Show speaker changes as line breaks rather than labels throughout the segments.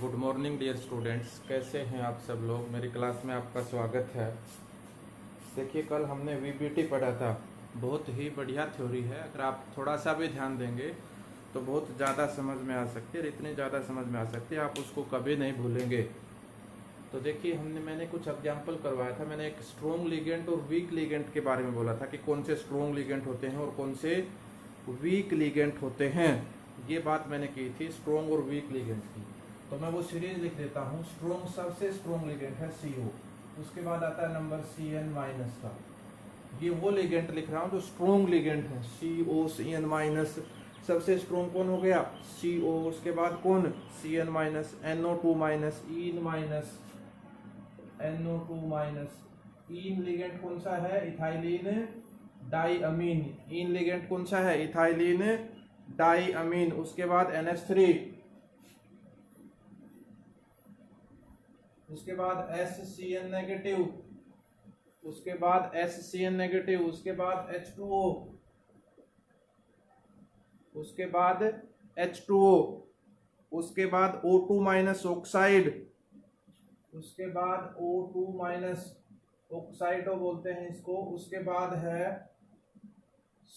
Good morning dear students, कैसे हैं आप सब लोग। मेरी क्लास में आपका स्वागत है। देखिए, कल हमने वीबीटी पढ़ा था। बहुत ही बढ़िया थ्योरी है। अगर आप थोड़ा सा भी ध्यान देंगे तो बहुत ज़्यादा समझ में आ सकती है। इतनी ज़्यादा समझ में आ सकती है, आप उसको कभी नहीं भूलेंगे। तो देखिए, मैंने कुछ एग्जाम्पल करवाया था। मैंने एक स्ट्रॉन्ग लिगेंड और वीक लिगेंड के बारे में बोला था कि कौन से स्ट्रॉन्ग लिगेंड होते हैं और कौन से वीक लिगेंड होते हैं। ये बात मैंने की थी स्ट्रॉन्ग और वीक लिगेंड की। तो मैं वो सीरीज लिख देता हूँ। स्ट्रॉन्ग, सबसे स्ट्रॉन्ग लिगेंड है CO। उसके बाद आता है नंबर CN- का। ये वो लिगेंड लिख रहा हूँ जो स्ट्रॉन्ग लिगेंड है। CO CN-। सबसे स्ट्रॉन्ग कौन हो गया? CO। उसके बाद कौन? CN-, NO2-, NO2-। इन लिगेंड कौन सा है? इथाइलिन डाइअमीन। इन लिगेंड कौन सा है? इथाइलिन डाइअमीन। उसके बाद NH3। उसके बाद HCN-। उसके बाद HCN-। उसके बाद H2O। उसके बाद H2O। उसके बाद O2- ऑक्साइड। उसके बाद O2- ऑक्साइडो बोलते हैं इसको। उसके बाद है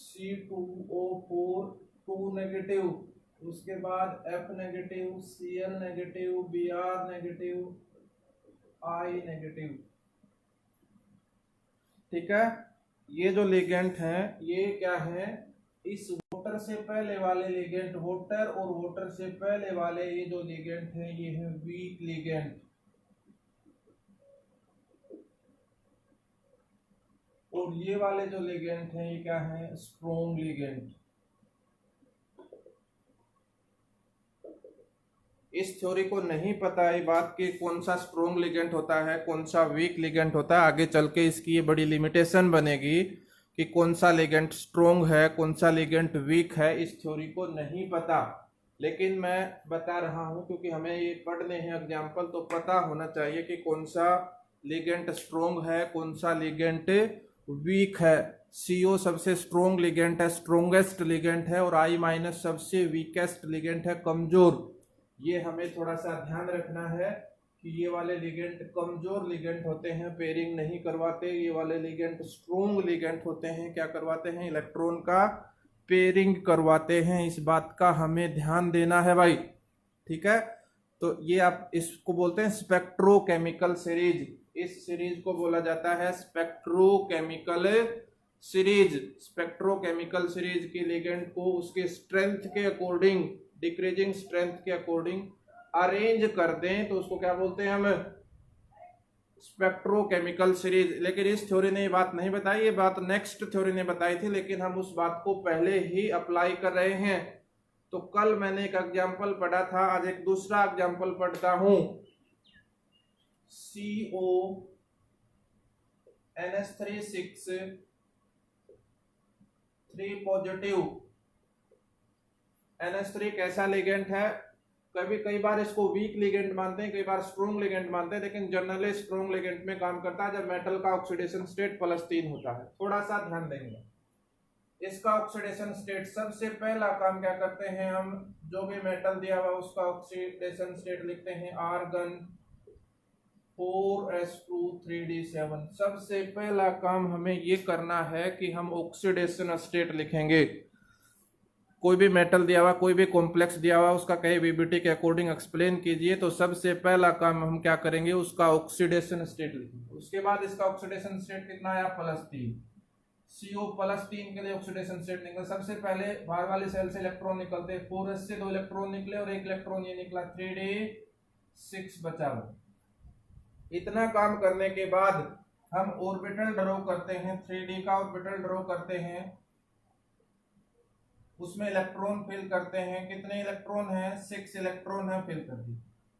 C2O4 2-। उसके बाद F-, Cl-, Br-, I-। ठीक है। ये जो लिगेंड हैं ये क्या है? इस वोटर से पहले वाले लिगेंड, वोटर और वोटर से पहले वाले ये जो लिगेंड हैं ये है वीक लिगेंड। और ये वाले जो लिगेंड हैं ये क्या है? Strong ligand. इस थ्योरी को नहीं पता है बात कि कौन सा स्ट्रॉन्ग लिगेंड होता है, कौन सा वीक लिगेंड होता है। आगे चल के इसकी ये बड़ी लिमिटेशन बनेगी कि कौन सा लिगेंड स्ट्रॉन्ग है, कौन सा लिगेंड वीक है। इस थ्योरी को नहीं पता, लेकिन मैं बता रहा हूं क्योंकि हमें ये पढ़ने हैं एग्जाम्पल, तो पता होना चाहिए कि कौन सा लिगेंड स्ट्रॉन्ग है, कौन सा लिगेंड वीक है। CO सबसे स्ट्रॉन्ग लिगेंड है, स्ट्रॉन्गेस्ट लिगेंड है, और I- सबसे वीकेस्ट लिगेंड है, कमजोर। ये हमें थोड़ा सा ध्यान रखना है कि ये वाले लिगेंड कमजोर लिगेंड होते हैं, पेयरिंग नहीं करवाते। ये वाले लिगेंड स्ट्रॉन्ग लिगेंड होते हैं, क्या करवाते हैं? इलेक्ट्रॉन का पेयरिंग करवाते हैं। इस बात का हमें ध्यान देना है भाई। ठीक है। तो ये आप इसको बोलते हैं स्पेक्ट्रोकेमिकल सीरीज। इस सीरीज को बोला जाता है स्पेक्ट्रोकेमिकल सीरीज। स्पेक्ट्रोकेमिकल सीरीज की लिगेंड को उसके स्ट्रेंथ के अकॉर्डिंग, डिक्रीजिंग स्ट्रेंथ के अकॉर्डिंग अरेंज कर दें तो उसको क्या बोलते हैं हम? Spectrochemical series. लेकिन इस थ्योरी ने ये बात नहीं बताई, ये बात नेक्स्ट थ्योरी ने बताई थी, लेकिन हम उस बात को पहले ही अप्लाई कर रहे हैं। तो कल मैंने एक एग्जाम्पल पढ़ा था, आज एक दूसरा एग्जाम्पल पढ़ता हूं। CO NH3 3 NH3 कैसा लिगेंड है? कई बार इसको वीक लिगेंड मानते हैं, कई बार स्ट्रॉन्ग लिगेंड मानते हैं, लेकिन जनरली स्ट्रॉन्ग लिगेंड में काम करता है जब मेटल का ऑक्सीडेशन स्टेट +3 होता है। थोड़ा सा ध्यान देंगे। इसका ऑक्सीडेशन स्टेट, सबसे पहला काम क्या करते हैं हम? जो भी मेटल दिया हुआ उसका ऑक्सीडेशन स्टेट लिखते हैं आर्गन 4s2 3d7। सबसे पहला काम हमें ये करना है कि हम ऑक्सीडेशन स्टेट लिखेंगे। कोई भी मेटल दिया हुआ, कोई भी कॉम्प्लेक्स दिया हुआ, उसका कहीं वीबीटी के अकॉर्डिंग एक्सप्लेन कीजिए, तो सबसे पहला काम हम क्या करेंगे? उसका ऑक्सीडेशन स्टेट लिखेंगे। उसके बाद इसका ऑक्सीडेशन स्टेट कितना आया? +3। CO +3 के लिए ऑक्सीडेशन स्टेट निकल, सबसे पहले बाहर वाली सेल से इलेक्ट्रॉन निकलते, 4s से 2 इलेक्ट्रॉन निकले और 1 इलेक्ट्रॉन ये निकला, 3d6 बचा। इतना काम करने के बाद हम ऑर्बिटल ड्रॉ करते हैं, 3d का ऑर्बिटल ड्रॉ करते हैं, उसमें इलेक्ट्रॉन फिल करते हैं। कितने इलेक्ट्रॉन हैं? 6 इलेक्ट्रॉन है, फिल कर दी।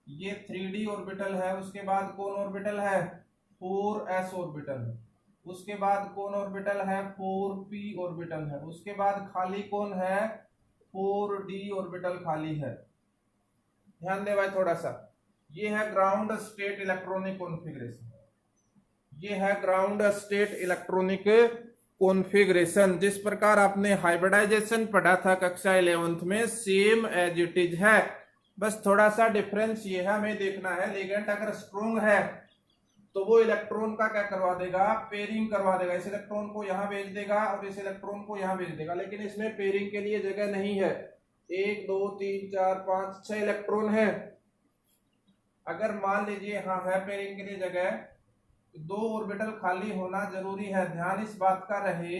ये 3d ऑर्बिटल है। उसके बाद कौन ऑर्बिटल है? 4s ऑर्बिटल है। उसके बाद कौन ऑर्बिटल है? 4p ऑर्बिटल है। उसके बाद खाली कौन है? 4d ऑर्बिटल खाली है। ध्यान दे भाई थोड़ा सा। ये है ग्राउंड स्टेट इलेक्ट्रॉनिक कॉन्फ़िगरेशन। ये है ग्राउंड स्टेट इलेक्ट्रॉनिक कॉन्फ़िगरेशन। जिस प्रकार आपने हाइब्रिडाइजेशन पढ़ा था कक्षा 11th में, सेम एज इट इज है। बस थोड़ा सा डिफरेंस ये है, हमें देखना है लिगेंड अगर स्ट्रोंग है तो वो इलेक्ट्रॉन का क्या करवा देगा, पेयरिंग करवा देगा। इस इलेक्ट्रॉन को यहाँ भेज देगा और इस इलेक्ट्रॉन को यहाँ भेज देगा, लेकिन इसमें पेयरिंग के लिए जगह नहीं है। 1 2 3 4 5 6 इलेक्ट्रॉन है। अगर मान लीजिए हाँ है पेयरिंग के लिए जगह, तो 2 ऑर्बिटल खाली होना जरूरी है। ध्यान इस बात का रहे,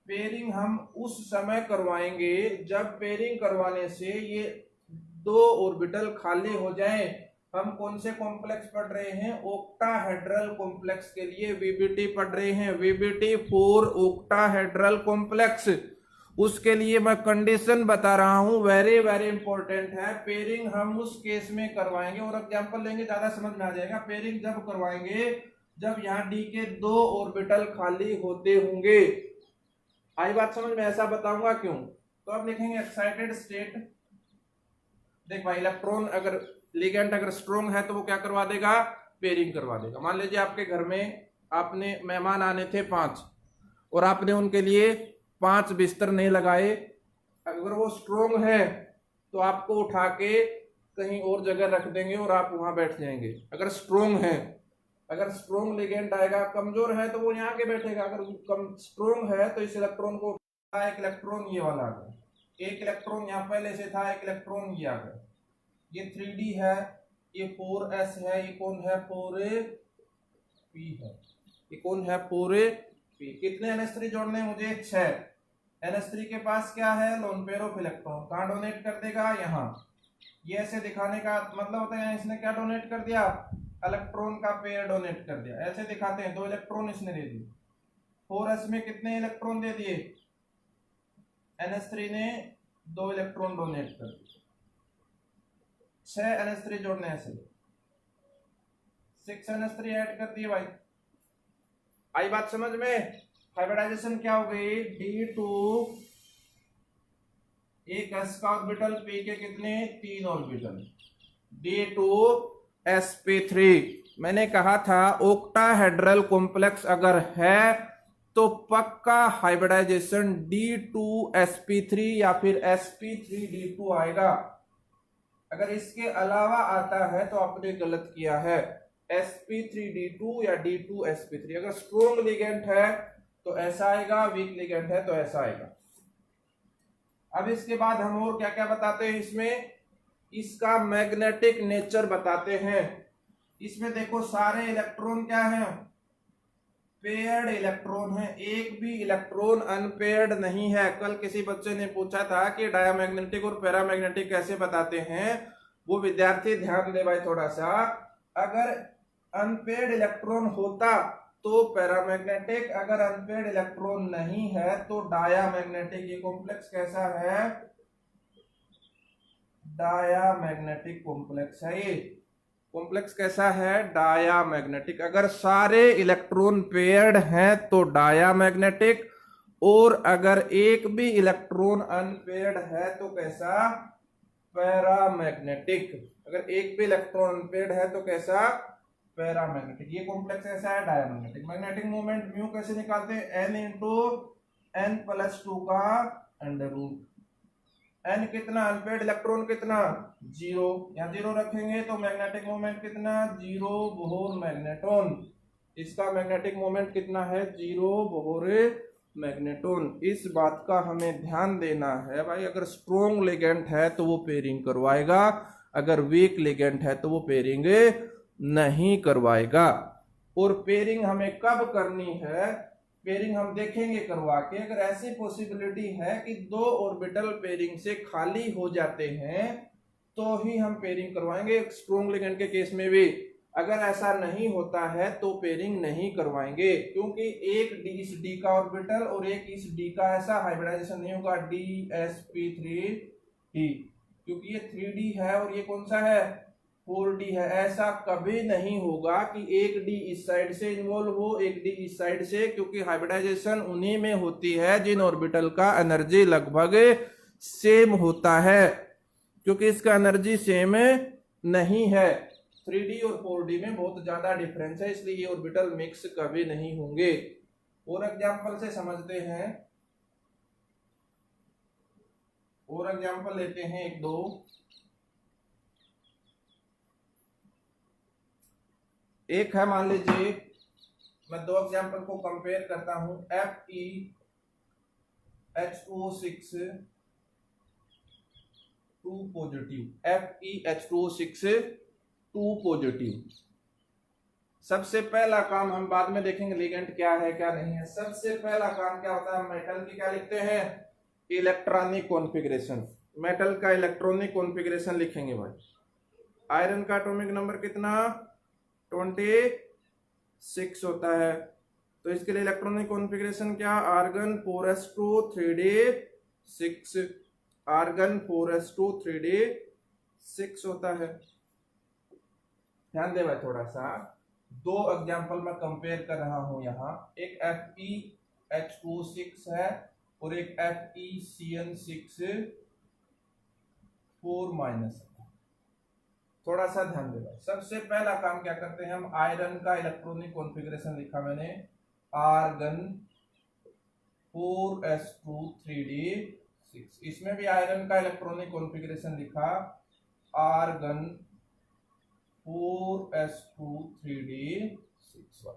पेयरिंग हम उस समय करवाएंगे जब पेयरिंग करवाने से ये 2 ऑर्बिटल खाली हो जाए। हम कौन से कॉम्प्लेक्स पढ़ रहे हैं, ओक्टाहेड्रल कॉम्प्लेक्स के लिए वीबीटी पढ़ रहे हैं, वीबीटी 4 ओक्टाहेड्रल कॉम्प्लेक्स। उसके लिए मैं कंडीशन बता रहा हूं, वेरी वेरी इंपॉर्टेंट है। पेयरिंग हम उस केस में करवाएंगे, और एग्जांपल लेंगे ज्यादा समझ में आ जाएगा। पेयरिंग जब करवाएंगे जब यहाँ डी के 2 ऑर्बिटल खाली होते होंगे। आई बात समझ में? ऐसा बताऊंगा क्यों। तो अब लिखेंगे एक्साइटेड स्टेट। देख भाई, इलेक्ट्रॉन अगर लिगेंड अगर स्ट्रोंग है तो वो क्या करवा देगा, पेयरिंग करवा देगा। मान लीजिए आपके घर में आपने मेहमान आने थे 5 और आपने उनके लिए 5 बिस्तर नहीं लगाए। अगर वो स्ट्रोंग है तो आपको उठा के कहीं और जगह रख देंगे और आप वहां बैठ जाएंगे, अगर स्ट्रोंग है। अगर स्ट्रोंग लिगेंड आएगा, कमजोर है तो वो यहाँ के बैठेगा। अगर कम स्ट्रोंग है तो इस इलेक्ट्रॉन को, एक इलेक्ट्रॉन ये वाला आ गया, एक इलेक्ट्रॉन यहाँ पहले से था, एक इलेक्ट्रॉन ये आ गया। ये 3D है, ये 4s है, ये कौन है 4p है, ये कौन है 4p। कितने NH3 जोड़ने मुझे, 6। NH3 के पास क्या है, लोन पेयर ऑफ इलेक्ट्रॉन। कहाँ डोनेट कर देगा, यहाँ। ये ऐसे दिखाने का मतलब होता है इसने क्या डोनेट कर दिया, इलेक्ट्रॉन का पेयर डोनेट कर दिया। ऐसे दिखाते हैं, 2 इलेक्ट्रॉन इसने दे दिए। 4s में कितने इलेक्ट्रॉन दे दिए, NH3 ने 2 इलेक्ट्रॉन डोनेट कर दिए। 6 NH3 जोड़ने से 6 NH3 ऐड कर दिए भाई। आई बात समझ में? हाइब्रिडाइजेशन क्या हो गई, D2 एक s का ऑर्बिटल, p के कितने 3 ऑर्बिटल, D2sp3। मैंने कहा था ओक्टाहेड्रल कॉम्प्लेक्स अगर है तो पक्का हाइब्रिडाइजेशन D2sp3 या फिर sp3D2 आएगा। अगर इसके अलावा आता है तो आपने गलत किया है। sp3d2 या d2sp3। अगर स्ट्रोंग लिगेंड है तो ऐसा आएगा, वीक लिगेंड है तो ऐसा आएगा। अब इसके बाद हम और क्या क्या बताते हैं इसमें, इसका मैग्नेटिक नेचर बताते हैं। इसमें देखो सारे इलेक्ट्रॉन क्या है, पेयर्ड इलेक्ट्रॉन है, एक भी इलेक्ट्रॉन अनपेयर्ड नहीं है। कल किसी बच्चे ने पूछा था कि डायमैग्नेटिक और पैरामैग्नेटिक कैसे बताते हैं, वो विद्यार्थी ध्यान दे भाई थोड़ा सा। अगर अनपेयर्ड इलेक्ट्रॉन होता तो पैरामैग्नेटिक, अगर अनपेयर्ड इलेक्ट्रॉन नहीं है तो डायामैग्नेटिक। ये कॉम्प्लेक्स कैसा है, डायामैग्नेटिक कॉम्प्लेक्स है। ये कॉम्प्लेक्स कैसा है, डायामैग्नेटिक। अगर सारे इलेक्ट्रॉन पेयर्ड हैं तो डायामैग्नेटिक, और अगर एक भी इलेक्ट्रॉन अनपेयर्ड है तो कैसा, पैरामैग्नेटिक। अगर एक भी इलेक्ट्रॉन अनपेयर्ड है तो कैसा, पैरामैग्नेटिक। ये कॉम्प्लेक्स ऐसा है डायमैग्नेटिक। मैग्नेटिक मोमेंट म्यू कैसे निकालते हैं, n इंटू n+2 का अंडर रूट। n कितना, अनपेयर्ड इलेक्ट्रॉन कितना 0, यहाँ 0 रखेंगे तो मैग्नेटिक मोमेंट कितना 0 बोहर मैग्नेटॉन। इसका मैग्नेटिक मोमेंट कितना है 0 बोहर मैग्नेटॉन। इस बात का हमें ध्यान देना है भाई। अगर स्ट्रोंग लिगेंड है तो वो पेयरिंग करवाएगा, अगर वीक लिगेंड है तो वो पेयरिंग नहीं करवाएगा। और पेयरिंग हमें कब करनी है, पेयरिंग हम देखेंगे करवा के। अगर ऐसी पॉसिबिलिटी है कि 2 ऑर्बिटल पेयरिंग से खाली हो जाते हैं तो ही हम पेयरिंग करवाएंगे, स्ट्रोंग लिगेंड के केस में भी। अगर ऐसा नहीं होता है तो पेयरिंग नहीं करवाएंगे, क्योंकि एक इस डी का ऑर्बिटल और एक इस डी का, ऐसा हाइब्रिडाइजेशन नहीं होगा dsp3d, क्योंकि ये 3d है और ये कौन सा है 4d है। ऐसा कभी नहीं होगा कि एक डी इस साइड से इन्वॉल्व हो, एक डी इस साइड से, क्योंकि हाइब्रिडाइजेशन उन्हीं में होती है जिन ऑर्बिटल का एनर्जी लगभग सेम होता है, क्योंकि इसका एनर्जी सेम नहीं है। 3d और 4d में बहुत ज्यादा डिफरेंस है, इसलिए ये ऑर्बिटल मिक्स कभी नहीं होंगे। और एग्जांपल से समझते हैं, और एग्जांपल लेते हैं 1 2। एक है, मान लीजिए मैं दो एग्जांपल को कंपेयर करता हूं, FeH2O6 2 पॉजिटिव, FeH2O6 2 पॉजिटिव। सबसे पहला काम, हम बाद में देखेंगे लिगेंड क्या है क्या नहीं है, सबसे पहला काम क्या होता है, मेटल की क्या लिखते हैं, इलेक्ट्रॉनिक कॉन्फ़िगरेशन। मेटल का इलेक्ट्रॉनिक कॉन्फ़िगरेशन लिखेंगे भाई। आयरन का एटॉमिक नंबर कितना, 26 होता है, तो इसके लिए इलेक्ट्रॉनिक कॉन्फ़िगरेशन क्या, argon 4s2 3d6, argon 4s2 3d6 होता है। ध्यान दे भाई थोड़ा सा, दो एग्जांपल मैं कंपेयर कर रहा हूं यहाँ, एक FeH2O6 है और एक FeCN6 4- थोड़ा सा ध्यान दे भाई। सबसे पहला काम क्या करते हैं हम, आयरन का इलेक्ट्रॉनिक कॉन्फ़िगरेशन लिखा मैंने, आर्गन 4s2 3d6, इसमें भी आयरन का इलेक्ट्रॉनिक कॉन्फ़िगरेशन लिखा, आर्गन 4s2 3d6।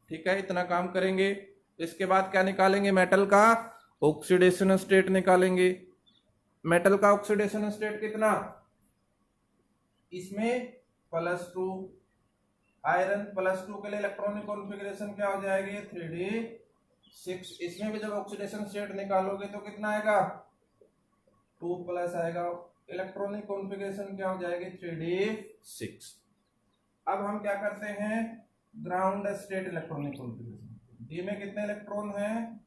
ठीक है, इतना काम करेंगे। इसके बाद क्या निकालेंगे, मेटल का ऑक्सीडेशन स्टेट निकालेंगे। मेटल का ऑक्सीडेशन स्टेट कितना, इसमें +2, आयरन +2 के लिए इलेक्ट्रॉनिक कॉन्फ़िगरेशन क्या हो जाएगी, 3d6। इसमें भी जब ऑक्सीडेशन स्टेट निकालोगे तो कितना आएगा, 2+ आएगा, इलेक्ट्रॉनिक कॉन्फ़िगरेशन क्या हो जाएगी, 3d6। अब हम क्या करते हैं, ground state electronic configuration. D में कितने इलेक्ट्रॉन हैं,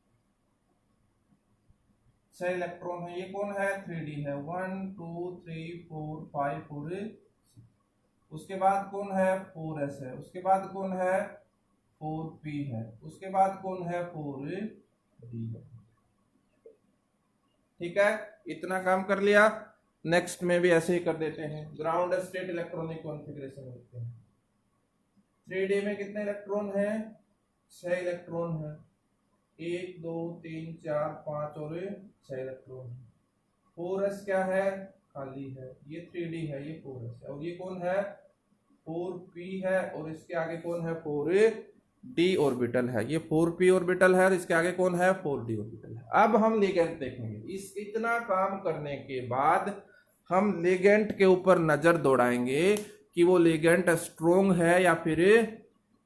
6 इलेक्ट्रॉन है। ये कौन है, 3d है, 1 2 3 4 5 पूरे। उसके बाद कौन है, 4s है। उसके बाद कौन है, 4p है। उसके बाद कौन है, 4d है। ठीक है, इतना काम कर लिया। नेक्स्ट में भी ऐसे ही कर देते हैं, ग्राउंड स्टेट इलेक्ट्रॉनिक कॉन्फ़िगरेशन लिखते हैं। 3d में कितने इलेक्ट्रॉन है, 6 इलेक्ट्रॉन है, 1 2 3 4 5 और 6 इलेक्ट्रॉन है। 4s क्या है, खाली है, ये 3d है, ये 4s है, और ये कौन है, 4p है, और इसके आगे कौन है, 4d ऑर्बिटल है। ये 4p ऑर्बिटल है और इसके आगे कौन है, 4d ऑर्बिटल है। अब हम लिगेंड देखेंगे। इस इतना काम करने के बाद हम लिगेंड के ऊपर नजर दौड़ाएंगे कि वो लिगेंड स्ट्रोंग है या फिर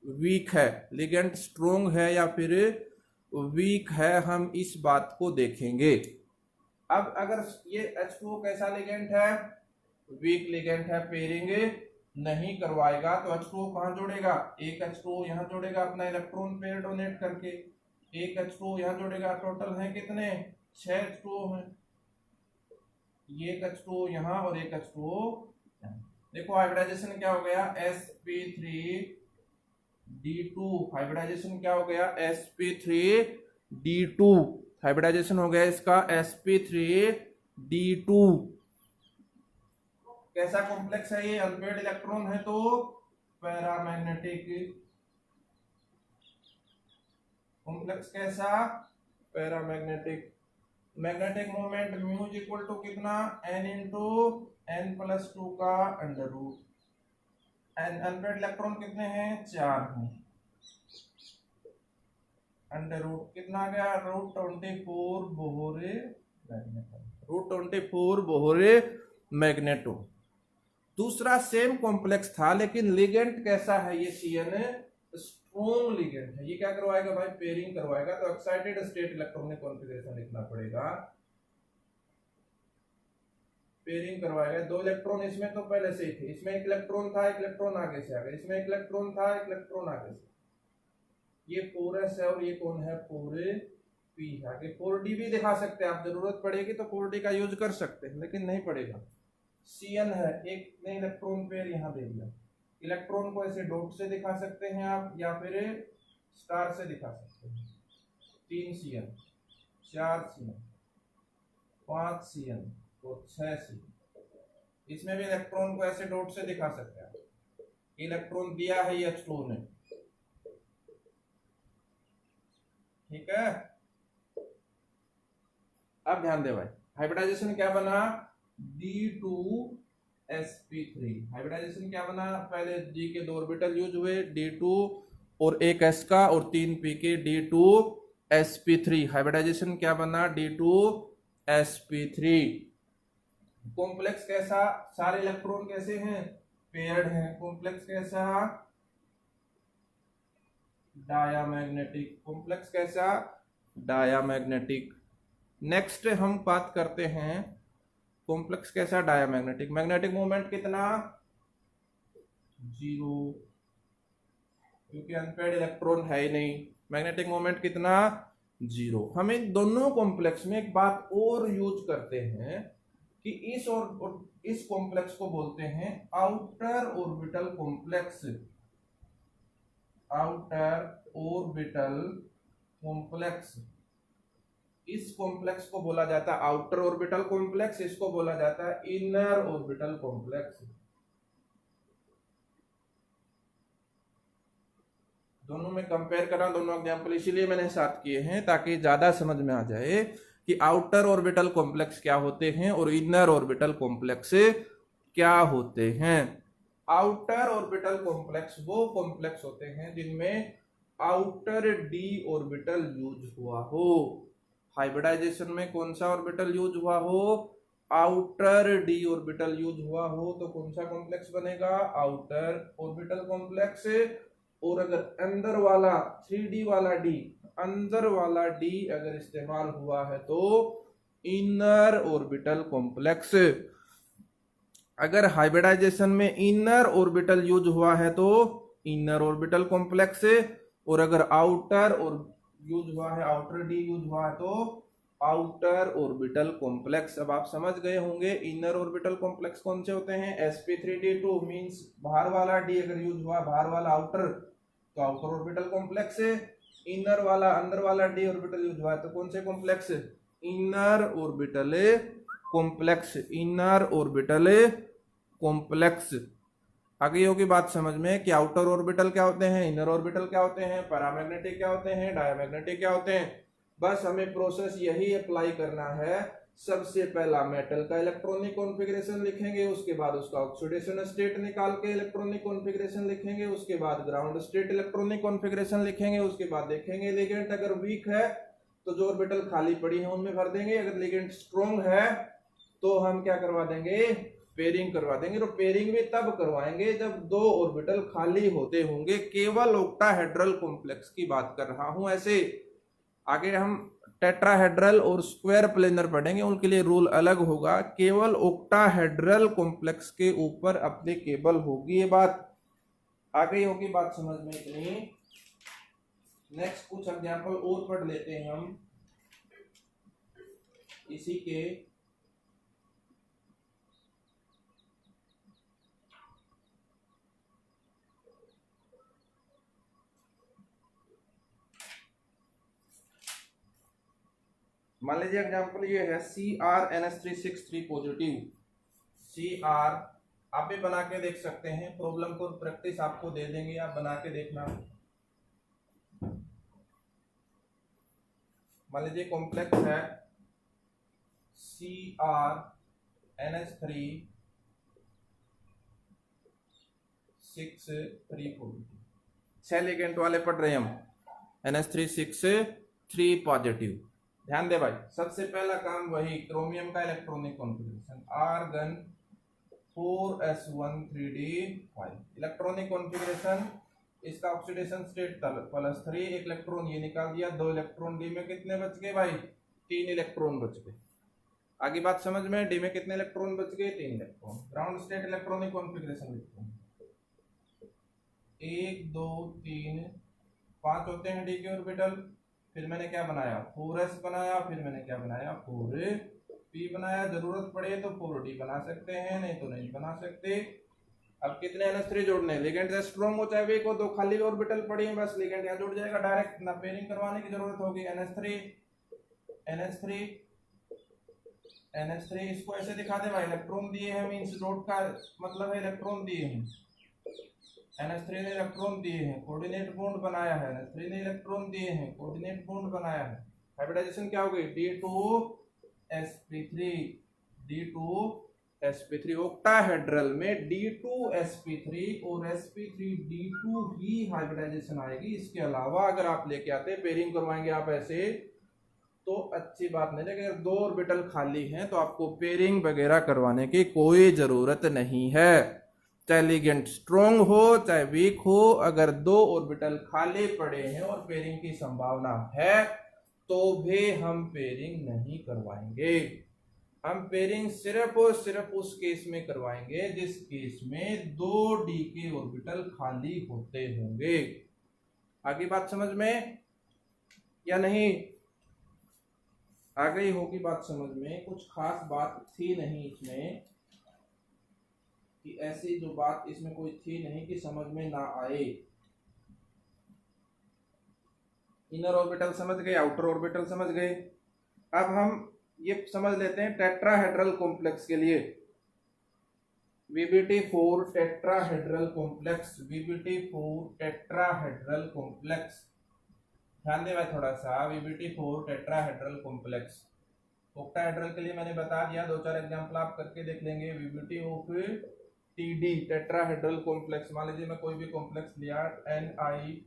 वीक है, लिगेंड स्ट्रोंग है या फिर वीक है, हम इस बात को देखेंगे। अब अगर ये H2O कैसा लिगेंड है, वीक लिगेंड है, पेयरिंग नहीं करवाएगा तो H2O कहां जोड़ेगा, एक H2O यहां जोड़ेगा अपना इलेक्ट्रॉन पेयर डोनेट करके, एक H2O यहां जोड़ेगा, टोटल है कितने, 6 H2O हैं। ये एक H2O यहां और एक H2O यहां। देखो हाइब्रिडाइजेशन क्या हो गया, sp3d2, हाइब्रिडाइजेशन क्या हो गया, sp3d2, हाइब्रिडाइजेशन हो गया इसका sp3d2। कैसा कॉम्प्लेक्स है ये, अनपेयर्ड इलेक्ट्रॉन है तो पैरामैग्नेटिक कॉम्प्लेक्स, कैसा, paramagnetic. Magnetic moment mu equal to कितना, n इंटू n+2 का अंडर रूट। अनपेयर्ड इलेक्ट्रॉन कितने हैं, 4 हैं, अंडर रूट कितना आ गया, √24 बोहरे मैग्नेटो, √24 बोहरे मैग्नेटो। दूसरा सेम कॉम्प्लेक्स था लेकिन लिगेंड कैसा है, ये CN स्ट्रॉन्ग लिगेंड है। ये क्या करवाएगा भाई, पेयरिंग करवाएगा, तो एक्साइटेड स्टेट इलेक्ट्रॉनिक कॉन्फ़िगरेशन लिखना पड़ेगा, पेयरिंग करवाएगा। 2 इलेक्ट्रॉन इसमें तो पहले से ही थे, इसमें एक इलेक्ट्रॉन था, एक इलेक्ट्रॉन आगे से आ गया, इसमें एक इलेक्ट्रॉन था, एक इलेक्ट्रॉन आगे से। ये 4s है और ये कौन है, 4p है। आगे 4d भी दिखा सकते हैं आप, जरूरत पड़ेगी तो 4d का यूज कर सकते हैं, लेकिन नहीं पड़ेगा। CN है, एक ने इलेक्ट्रॉन पेयर यहाँ दे दिया। इलेक्ट्रॉन को ऐसे डॉट से दिखा सकते हैं आप या फिर स्टार से दिखा सकते हैं। 3 CN, 4 CN, 5 CN और 6 CN। इसमें भी इलेक्ट्रॉन को ऐसे डॉट से दिखा सकते हैं। इलेक्ट्रॉन दिया है ये H2O ने, ठीक है। अब ध्यान दे भाई, हाइब्रिडाइजेशन क्या बना, D2 sp3। हाइब्रिडाइजेशन क्या बना, पहले d के 2 ऑर्बिटल यूज हुए d2 और एक s का और 3 p के d2sp3। हाइब्रिडाइजेशन क्या बना d2sp3। कॉम्प्लेक्स कैसा, सारे इलेक्ट्रॉन कैसे हैं, पेयर्ड हैं। कॉम्प्लेक्स कैसा, डायामैग्नेटिक। कॉम्प्लेक्स कैसा, डायामैग्नेटिक। नेक्स्ट हम बात करते हैं कॉम्प्लेक्स कैसा, डायामैग्नेटिक। मैग्नेटिक मोमेंट कितना, 0, क्योंकि अनपेयर्ड इलेक्ट्रॉन है ही नहीं। मैग्नेटिक मोमेंट कितना, 0। हम इन दोनों कॉम्प्लेक्स में एक बात और यूज करते हैं कि इस और इस कॉम्प्लेक्स को बोलते हैं outer orbital complex. Outer orbital complex, इस कॉम्प्लेक्स को बोला जाता है आउटर ऑर्बिटल कॉम्प्लेक्स, इसको बोला जाता है इनर ऑर्बिटल कॉम्प्लेक्स। दोनों में कंपेयर करा, दोनों एग्जांपल इसीलिए मैंने साथ किए हैं ताकि ज्यादा समझ में आ जाए कि आउटर ऑर्बिटल कॉम्प्लेक्स क्या होते हैं और इनर ऑर्बिटल कॉम्प्लेक्स क्या होते हैं। आउटर ऑर्बिटल कॉम्प्लेक्स वो कॉम्प्लेक्स होते हैं जिनमें आउटर डी ऑर्बिटल यूज हुआ हो। हाइब्रिडाइजेशन में कौन सा ऑर्बिटल यूज हुआ हो, आउटर डी ऑर्बिटल यूज हुआ हो, तो कौन सा कॉम्प्लेक्स बनेगा, आउटर ऑर्बिटल कॉम्प्लेक्स। और अगर अंदर वाला 3D वाला डी, अंदर वाला डी अगर इस्तेमाल हुआ है तो इनर ऑर्बिटल कॉम्प्लेक्स। अगर हाइब्रिडाइजेशन में इनर ऑर्बिटल यूज हुआ है तो इनर ऑर्बिटल कॉम्प्लेक्स, और अगर आउटर और यूज हुआ है, आउटर डी यूज हुआ है तो आउटर ऑर्बिटल कॉम्प्लेक्स। अब आप समझ गए होंगे इनर ऑर्बिटल कॉम्प्लेक्स कौन से होते हैं, sp3d2 मींस बाहर वाला डी अगर यूज हुआ, बाहर वाला आउटर, तो आउटर ऑर्बिटल कॉम्प्लेक्स। इनर वाला अंदर वाला डी ऑर्बिटल यूज हुआ है तो कौन से complex, inner orbital complex, inner orbital complex. आगे होगी बात समझ में कि आउटर ऑर्बिटल क्या होते हैं, इनर ऑर्बिटल क्या होते हैं, पैरामैग्नेटिक क्या होते हैं, डायामैग्नेटिक क्या होते हैं। बस हमें प्रोसेस यही अप्लाई करना है। सबसे पहला मेटल का इलेक्ट्रॉनिक कॉन्फ़िगरेशन लिखेंगे, उसके बाद उसका ऑक्सीडेशन स्टेट निकाल के इलेक्ट्रॉनिक कॉन्फ़िगरेशन लिखेंगे, उसके बाद ग्राउंड स्टेट इलेक्ट्रॉनिक कॉन्फ़िगरेशन लिखेंगे, उसके बाद देखेंगे लिगेंड अगर वीक है तो जो ऑर्बिटल खाली पड़ी है उनमें भर देंगे, अगर लिगेंड स्ट्रॉन्ग है तो हम क्या करवा देंगे, पेयरिंग करवा देंगे। तो पेयरिंग भी तब करवाएंगे जब 2 ऑर्बिटल खाली होते होंगे। केवल ऑक्टाहेड्रल कॉम्प्लेक्स की बात कर रहा हूं। ऐसे आगे हम टेट्राहेड्रल और स्क्वायर प्लेनर पढ़ेंगे, उनके लिए रूल अलग होगा। केवल ऑक्टाहेड्रल कॉम्प्लेक्स के ऊपर एप्लीकेबल होगी ये बात। आगे होगी बात समझ में इतनी। नेक्स्ट कुछ एग्जांपल और पढ़ लेते हैं हम इसी के। मान लीजिए एग्जांपल ये है CrNH363 पॉजिटिव। Cr आप भी बना के देख सकते हैं, प्रॉब्लम को प्रैक्टिस आपको दे देंगे, आप बना के देखना। मान लीजिए कॉम्प्लेक्स है CrNH363 6 लिगेंड वाले पढ़ रहे हैं हम, NH363 पॉजिटिव। ध्यान दे भाई, सबसे पहला काम वही क्रोमियम का electronic configuration, argon 4s1 3d5 electronic configuration. इसका ऑक्सीडेशन स्टेट +3, एक इलेक्ट्रॉन ये निकाल दिया, 2 इलेक्ट्रॉन डी में कितने बच गए भाई, 3 इलेक्ट्रॉन बच गए। आगे बात समझ में, डी में कितने इलेक्ट्रॉन बच गए, 3 electron. Ground state electronic configuration लिखते हैं, 1 2 3 5 होते हैं डी के ऑर्बिटल। फिर मैंने क्या बनाया, 4s बनाया, फिर मैंने क्या बनाया, 4p बनाया। जरूरत पड़े तो 4d बना सकते हैं, नहीं तो नहीं बना सकते। अब कितने NH3 जोड़ने, लिगेंड से स्ट्रॉन्ग हो चाहे वीक हो, 2 खाली ऑर्बिटल पड़ी है, बस लिगेंड यहाँ जुड़ जाएगा डायरेक्ट, ना पेयरिंग करवाने की जरूरत होगी। NH3 इसको ऐसे दिखा दे भाई, इलेक्ट्रॉन दिए हैं मींस डॉट का मतलब है इलेक्ट्रॉन दिए हैं। NH3 ने इलेक्ट्रॉन दिए हैं, कोऑर्डिनेट बॉन्ड बनाया है। NH3 ने इलेक्ट्रॉन दिए हैं, कोऑर्डिनेट बॉन्ड बनाया है। हाइब्रिडाइजेशन क्या हो गई, D2sp3, D2 sp3 ऑक्टाहेड्रल में D2sp3 और sp3D2 ही हाइब्रिडाइजेशन आएगी। इसके अलावा अगर आप लेके आते पेयरिंग करवाएंगे आप ऐसे तो अच्छी बात नहीं है। अगर 2 ऑर्बिटल खाली हैं तो आपको पेयरिंग वगैरह करवाने की कोई जरूरत नहीं है। चाहे लिगेंड स्ट्रॉन्ग हो चाहे वीक हो, अगर 2 ऑर्बिटल खाली पड़े हैं और पेयरिंग की संभावना है तो भी हम पेयरिंग नहीं करवाएंगे। हम पेयरिंग सिर्फ और सिर्फ उस केस में करवाएंगे जिस केस में 2 डी के ऑर्बिटल खाली होते होंगे। आगे बात समझ में या नहीं? आ गई होगी बात समझ में। कुछ खास बात थी नहीं इसमें, कि ऐसी जो बात इसमें कोई थी नहीं कि समझ में ना आए। इनर ऑर्बिटल समझ गए, आउटर ऑर्बिटल समझ गए। अब हम ये समझ लेते हैं टेट्राहेड्रल कॉम्प्लेक्स के लिए। VBT4 tetrahedral complex, VBT4 tetrahedral complex, ध्यान दें भाई थोड़ा सा। VBT4 टेट्राहेड्रल कॉम्प्लेक्स ऑक्टाहेड्रल के लिए मैंने बता दिया, 2-4 एग्जांपल आप करके देख लेंगे। VBT of TD tetrahedral complex, मान लीजिए मैं कोई भी कॉम्प्लेक्स लिया NiCO4,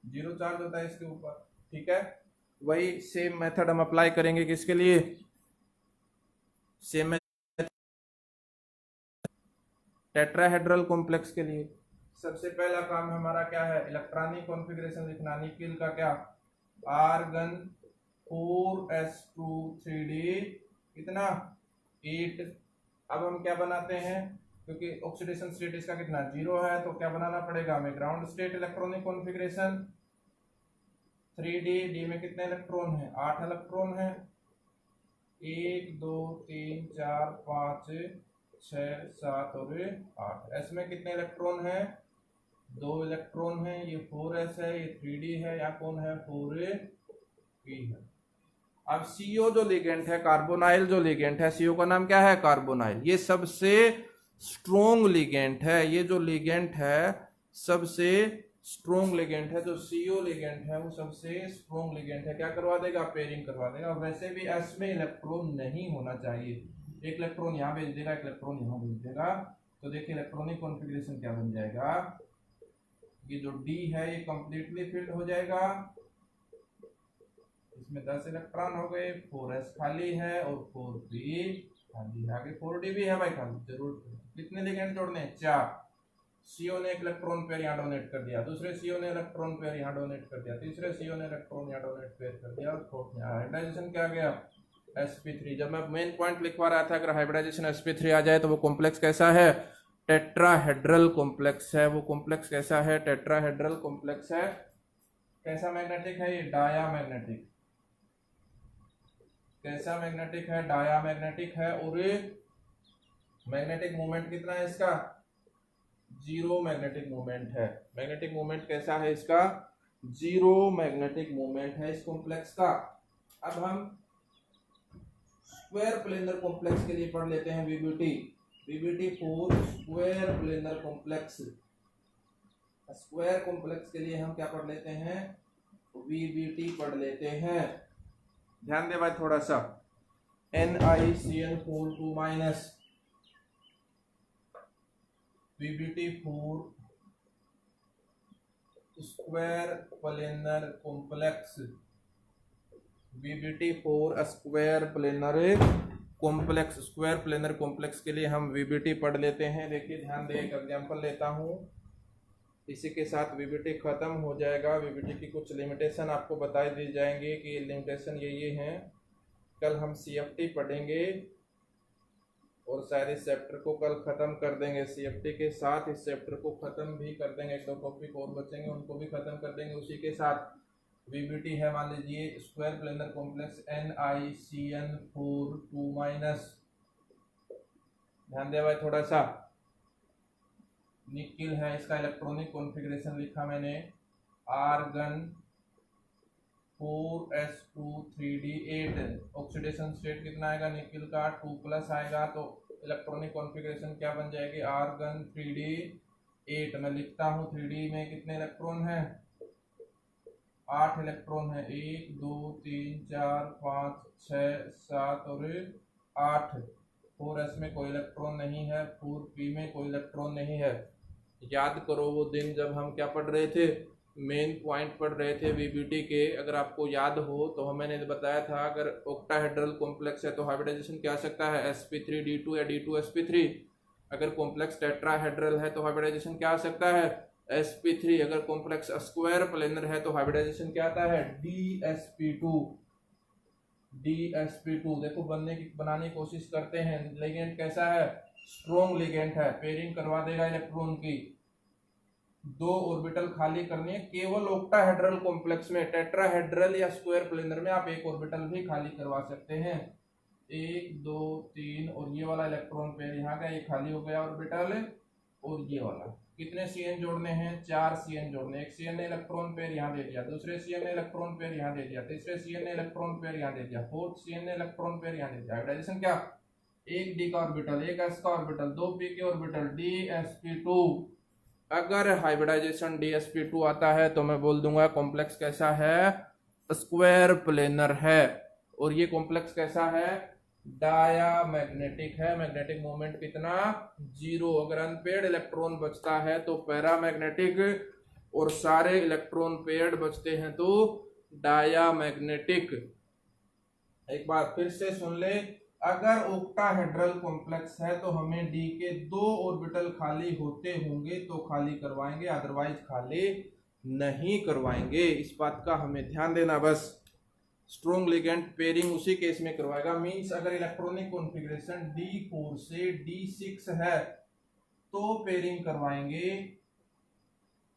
0 चार्ज होता है इसके ऊपर, ठीक है। वही सेम मेथड हम अप्लाई करेंगे किसके लिए? सेम टेट्राहेड्रल कॉम्प्लेक्स के लिए। सबसे पहला काम हमारा क्या है? इलेक्ट्रॉनिक कॉन्फ़िगरेशन लिखना। निकिल का क्या? आर्गन 4s2 3d कितना 8। अब हम क्या बनाते हैं, क्योंकि ऑक्सीडेशन स्टेट इसका कितना 0 है, तो क्या बनाना पड़ेगा हमें? Ground state electronic configuration 3d। D में कितने इलेक्ट्रॉन है? 8 इलेक्ट्रॉन है। 1 2 3 4 5 6 7 और 8। एस में कितने इलेक्ट्रॉन है? 2 इलेक्ट्रॉन है। ये 4s है, ये 3d है, या कौन है? 4p है। अब CO जो लिगेंड है, कार्बोनाइल जो लिगेंड है, CO का नाम क्या है? कार्बोनाइल। ये सबसे स्ट्रोंग लिगेंड है। ये जो लिगेंड है सबसे स्ट्रोंग लिगेंड है। जो CO लिगेंड है वो सबसे स्ट्रोंग लिगेंड है। क्या करवा देगा? पेयरिंग करवा देगा। वैसे भी S में इलेक्ट्रॉन नहीं होना चाहिए। एक इलेक्ट्रॉन यहाँ भेज देगा, एक इलेक्ट्रॉन यहाँ भेज देगा, तो देखिए इलेक्ट्रॉनिक कॉन्फ़िगरेशन क्या बन जाएगा। ये जो D है ये कंप्लीटली फिल्ड हो जाएगा, इसमें 10 इलेक्ट्रॉन हो गए, 4s खाली है और 4p खाली है। आगे 4d भी है भाई खाली, जरूर। कितने लिगेंड जोड़ने हैं? 4। CO ने एक इलेक्ट्रॉन पेयर यहाँ डोनेट कर दिया, दूसरे CO ने इलेक्ट्रॉन पेयर यहाँ डोनेट कर दिया, तीसरे CO ने इलेक्ट्रॉन यहाँ डोनेट पेयर कर दिया, और फोर्थ यहाँ हाइब्रिडाइजेशन क्या गया? sp3। जब मैं मेन पॉइंट लिखवा रहा था, अगर हाइब्रिडाइजेशन sp3 आ जाए तो वो कॉम्प्लेक्स कैसा है? टेट्राहेड्रल कॉम्प्लेक्स है। वो कॉम्प्लेक्स कैसा है? टेट्राहेड्रल कॉम्प्लेक्स है। कैसा मैग्नेटिक है? ये डायामैग्नेटिक। कैसा मैग्नेटिक है? डायामैग्नेटिक है। और मैग्नेटिक मोमेंट कितना है इसका? 0 मैग्नेटिक मोमेंट है। मैग्नेटिक मोमेंट कैसा है इसका? 0 मैग्नेटिक मोमेंट है इस कॉम्प्लेक्स का। अब हम स्क्वायर प्लेनर कॉम्प्लेक्स के लिए पढ़ लेते हैं VBT4 square planar complex. Square complex के लिए हम क्या पढ़ लेते हैं? VBT पढ़ लेते हैं। ध्यान दे भाई थोड़ा सा। NiCN4 2- VBT4 square planar complex. VBT4 square planar complex. Square planar complex के लिए हम VBT पढ़ लेते हैं। देखिए ध्यान दे, एक एग्जांपल लेता हूँ, इसी के साथ VBT खत्म हो जाएगा। VBT की कुछ लिमिटेशन आपको बताई दी जाएंगी कि लिमिटेशन ये हैं। कल हम CFT पढ़ेंगे और शायद इस चैप्टर को कल खत्म कर देंगे। CFT के साथ इस चैप्टर को खत्म भी कर देंगे। 1-2 टॉपिक और बचेंगे, उनको भी खत्म कर देंगे। उसी के साथ VBT है, मान लीजिए स्क्वायर प्लेनर कॉम्प्लेक्स NiCN4 2-। ध्यान दे भाई थोड़ा सा। निकिल है, इसका इलेक्ट्रॉनिक कॉन्फ़िगरेशन लिखा मैंने, argon 4s2 3d8। Oxidation state कितना आएगा निकिल का? 2+ आएगा। तो इलेक्ट्रॉनिक कॉन्फ़िगरेशन क्या बन जाएगी? Argon 3d8। मैं लिखता हूँ 3d में कितने इलेक्ट्रॉन हैं? 8 इलेक्ट्रॉन है, 1 2 3 4 5 6 7 और 8। 4s में कोई इलेक्ट्रॉन नहीं है, 4p में कोई इलेक्ट्रॉन नहीं है। याद करो वो दिन जब हम क्या पढ़ रहे थे, मेन पॉइंट पढ़ रहे थे वीबीटी के। अगर आपको याद हो तो मैंने बताया था अगर ऑक्टाहेड्रल कॉम्प्लेक्स है तो हाइब्रिडाइजेशन क्या आ सकता है, sp3d2 या d2sp3। अगर कॉम्प्लेक्स टेट्राहेड्रल है तो हाइब्रिडाइजेशन क्या आ सकता है, sp3। अगर कॉम्प्लेक्स स्क्वायर प्लेनर है तो हाइब्रिडाइजेशन क्या आता है, dsp2। देखो बनाने की कोशिश करते हैं। लिगेंड कैसा है, स्ट्रॉन्ग लिगेंड है, पेयरिंग करवा देगा इलेक्ट्रॉन की। 2 ऑर्बिटल खाली करनी है केवल ऑक्टाहेड्रल कॉम्प्लेक्स में। टेट्राहेड्रल या स्क्वायर प्लेनर में आप एक ऑर्बिटल भी खाली करवा सकते हैं। 1 2 3 और ये वाला इलेक्ट्रॉन पेयर यहाँ का, ये खाली हो गया ऑर्बिटल। और ये वाला कितने सीएन जोड़ने हैं, 4 सीएन जोड़ने। एक सीएन ने इलेक्ट्रॉन पेयर यहाँ दे दिया, दूसरे सीएन ने इलेक्ट्रॉन पेयर यहाँ दे दिया, तीसरे सीएन ने इलेक्ट्रॉन पेयर यहाँ दे दिया, फोर्थ सीएन ने इलेक्ट्रॉन पेयर यहाँ दे दिया। हाइब्रिडाइजेशन क्या, एक डी का ऑर्बिटल, एक एस का ऑर्बिटल, 2 पी के ऑर्बिटल, dsp2। अगर हाइब्रिडाइजेशन dsp2 आता है तो मैं बोल दूंगा कॉम्प्लेक्स कैसा है, स्क्वायर प्लेनर है। और ये कॉम्प्लेक्स कैसा है, डायामैग्नेटिक है। मैग्नेटिक मोमेंट कितना, 0। अगर अनपेयर्ड इलेक्ट्रॉन बचता है तो पैरामैग्नेटिक, और सारे इलेक्ट्रॉन पेयर्ड बचते हैं तो डायामैग्नेटिक। एक बार फिर से सुन ले, अगर ऑक्टाहेड्रल कॉम्प्लेक्स है तो हमें डी के 2 ऑर्बिटल खाली होते होंगे तो खाली करवाएंगे, अदरवाइज खाली नहीं करवाएंगे। इस बात का हमें ध्यान देना बस। स्ट्रॉन्ग लिगेंड पेयरिंग उसी केस में करवाएगा। मींस अगर इलेक्ट्रॉनिक कॉन्फ़िगरेशन D4 से D6 है तो पेयरिंग करवाएंगे,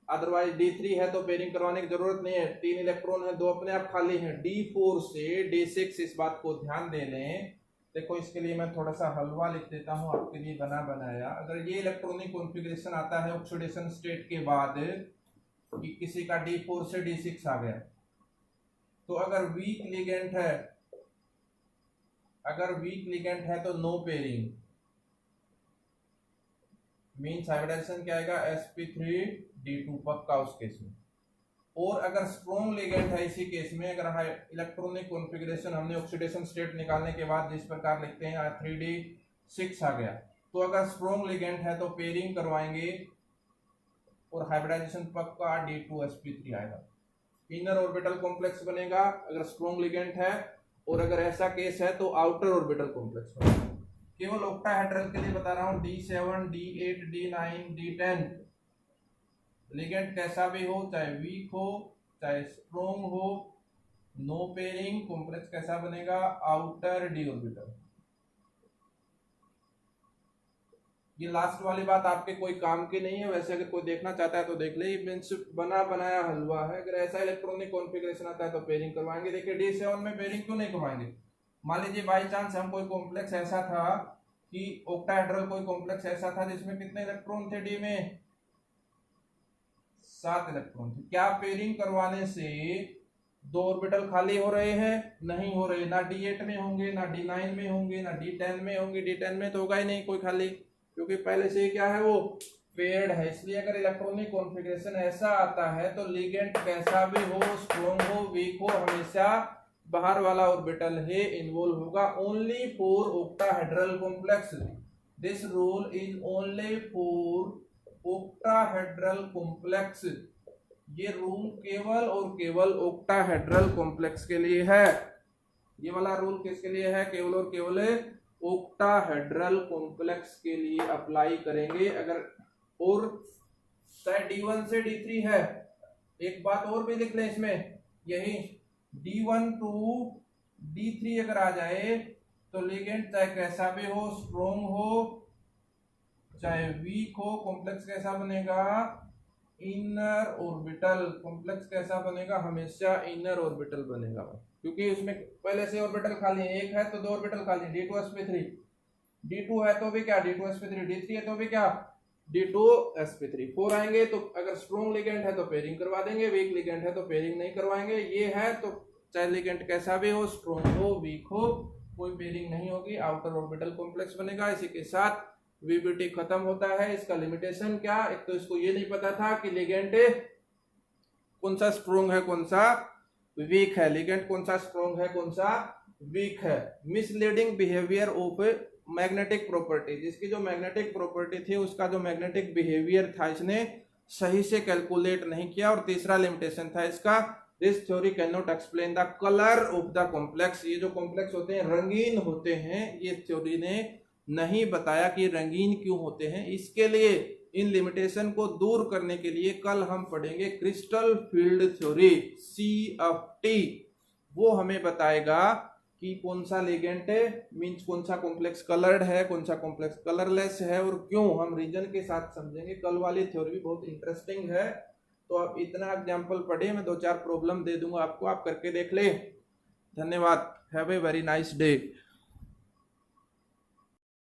अदरवाइज D3 है तो पेयरिंग करवाने की जरूरत नहीं है। 3 इलेक्ट्रॉन है, 2 अपने आप खाली हैं। D4 से D6, इस बात को ध्यान दे लें। देखो इसके लिए मैं थोड़ा सा हलवा लिख देता हूं आपके लिए बना बनाया। अगर ये इलेक्ट्रॉनिक कॉन्फ़िगरेशन आता है ऑक्सीडेशन स्टेट के बाद कि किसी का D4 से D6 आ गया, तो अगर वीक लिगेंड है तो नो पेयरिंग। मींस हाइब्रिडाइजेशन क्या आएगा, sp3d2 पक्का उस केस में। और अगर स्ट्रॉन्ग लिगेंड है इसी केस में, अगर इलेक्ट्रॉनिक कॉन्फ़िगरेशन हमने ऑक्सीडेशन स्टेट निकालने के बाद जिस प्रकार लिखते हैं 3d6 आ गया, तो अगर स्ट्रॉन्ग लिगेंड है तो पेयरिंग करवाएंगे और हाइब्रिडाइजेशन पक्का d2sp3 आएगा। इनर ऑर्बिटल कॉम्प्लेक्स बनेगा अगर स्ट्रॉन्ग लिगेंड है, और अगर ऐसा केस है तो आउटर ऑर्बिटल कॉम्प्लेक्स बनेगा। केवल ऑक्टाहेड्रल के लिए बता रहा हूं, D7 D8 D9 D10 ligand कैसा भी हो, चाहे वीक हो चाहे स्ट्रॉन्ग हो, नो पेयरिंग। कॉम्प्लेक्स कैसा बनेगा, आउटर डी ऑर्बिटल। ये लास्ट वाली बात आपके कोई काम की नहीं है, वैसे अगर कोई देखना चाहता है तो देख ले। मींस बना बनाया हलवा है। अगर ऐसा इलेक्ट्रॉनिक कॉन्फ़िगरेशन आता है तो पेयरिंग करवाएंगे। देखिए D7 में पेयरिंग क्यों नहीं करवाएंगे, मान लीजिए बाई चांस हम कोई कॉम्प्लेक्स ऐसा था कि ऑक्टाहेड्रल कोई कॉम्प्लेक्स ऐसा था जिसमें कितने इलेक्ट्रॉन थे, डी में 7 इलेक्ट्रॉन थे। क्या पेयरिंग करवाने से 2 ऑर्बिटल खाली हो रहे हैं, नहीं हो रहे। ना D8 में होंगे, ना D9 में होंगे, ना D10 में होंगे। D10 में तो होगा ही नहीं कोई खाली, क्योंकि पहले से क्या है, वो पेयर्ड है। इसलिए अगर इलेक्ट्रॉनिक कॉन्फ़िगरेशन ऐसा आता है तो लिगेंड कैसा भी हो, स्ट्रॉन्ग हो वीक हो, हमेशा बाहर वाला ऑर्बिटल ही इन्वॉल्व होगा। Only for octahedral complex, this rule is only for octahedral complex. ये रूल केवल और केवल ऑक्टाहेड्रल कॉम्प्लेक्स के लिए है। ये वाला रूल किसके लिए है, केवल और केवल ऑक्टाहेड्रल कॉम्प्लेक्स के लिए अप्लाई करेंगे। अगर और चाहे D1 से D3 है, एक बात और भी लिख लें इसमें, यही D1 टू D3 अगर आ जाए तो लिगेंड चाहे कैसा भी हो, स्ट्रॉन्ग हो चाहे वीक हो, कॉम्प्लेक्स कैसा बनेगा, इनर ऑर्बिटल। कॉम्प्लेक्स कैसा बनेगा, हमेशा इनर ऑर्बिटल बनेगा, क्योंकि उसमें पहले से ऑर्बिटल खाली है। एक है तो 2 ऑर्बिटल खाली, D2sp3। D2 है तो भी क्या, D2sp3। D3 है तो भी क्या, D2sp3। 4 आएंगे तो अगर स्ट्रॉन्ग लिगेंड है तो पेयरिंग करवा देंगे, वीक लिगेंड है तो पेयरिंग नहीं करवाएंगे। ये है तो चाहे लिगेंड कैसा भी हो, स्ट्रॉन्ग हो वीक हो, कोई पेयरिंग नहीं होगी, आउटर ऑर्बिटल कॉम्प्लेक्स बनेगा। इसी के साथ वीबीटी खत्म होता है। इसका लिमिटेशन क्या, एक तो इसको ये नहीं पता था कि लिगेंड कौन सा स्ट्रोंग है कौन सा वीक है, लिगेंड कौन सा स्ट्रोंग है कौन सा वीक है। Misleading behaviour of magnetic property, जिसकी जो मैग्नेटिक प्रॉपर्टी थी उसका जो मैग्नेटिक बिहेवियर था इसने सही से कैलकुलेट नहीं किया। और तीसरा लिमिटेशन था इसका, this theory can not explain the colour of the complex, ये जो कॉम्प्लेक्स होते हैं रंगीन होते हैं, ये थ्योरी ने नहीं बताया कि रंगीन क्यों होते हैं। इसके लिए इन लिमिटेशन को दूर करने के लिए कल हम पढ़ेंगे क्रिस्टल फील्ड थ्योरी CFT। वो हमें बताएगा कि कौन सा लिगेंड है, मींस कौन सा कॉम्प्लेक्स कलर्ड है कौन सा कॉम्प्लेक्स कलरलेस है और क्यों, हम रीजन के साथ समझेंगे। कल वाली थ्योरी भी बहुत इंटरेस्टिंग है। तो आप इतना एग्जाम्पल पढ़े, मैं 2-4 प्रॉब्लम दे दूंगा आपको, आप करके देख ले। धन्यवाद, have a very nice day.